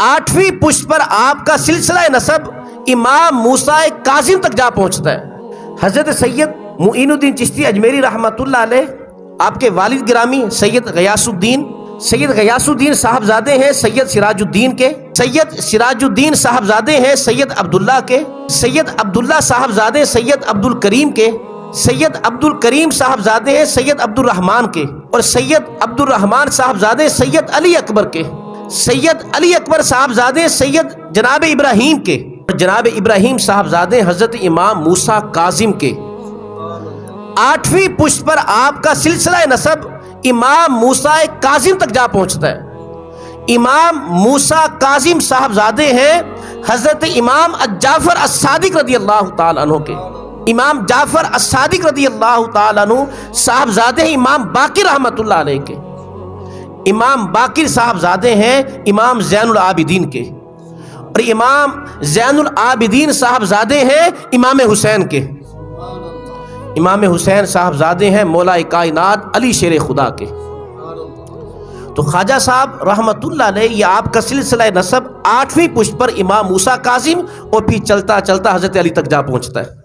8ویں پشت پر آپ کا سلسلہ نسب امام موسیٰ کاظم تک جا پہنچتا ہے۔ حضرت سید معین الدین چشتی اجمیری رحمۃ اللہ علیہ، آپ کے والد گرامی سید غیاث الدین صاحبزادے ہیں سید سراج الدین کے، سید سراج الدین صاحبزادے ہیں سید عبداللہ کے، سید عبداللہ صاحبزادے سید عبد الکریم کے، سید عبد الکریم صاحبزادے ہیں سید عبد الرحمن کے، اور سید عبد الرحمن صاحبزادے سید علی اکبر کے، سید علی اکبر صاحبزادے سید جناب ابراہیم کے، اور جناب ابراہیم صاحبزادے حضرت امام موسیٰ کاظم کے۔ 8ویں پشت پر آپ کا سلسلہ نسب امام موسیٰ کاظم تک جا پہنچتا ہے۔ امام موسیٰ کاظم صاحبزادے ہیں حضرت امام جعفر الصادق رضی اللہ تعالیٰ عنہ کے۔ امام جعفر الصادق رضی اللہ تعالیٰ عنہ صاحبزادے ہیں امام باقر رحمۃ اللہ علیہ کے۔ امام باقر صاحبزادے ہیں امام زین العابدین کے، اور امام زین العابدین صاحبزادے ہیں امام حسین کے۔ امام حسین صاحبزادے ہیں مولا کائنات علی شیر خدا کے۔ تو خواجہ صاحب رحمت اللہ علیہ یہ آپ کا سلسلہ نسب 8ویں پشت پر امام موسیٰ کاظم، اور پھر چلتا چلتا حضرت علی تک جا پہنچتا ہے۔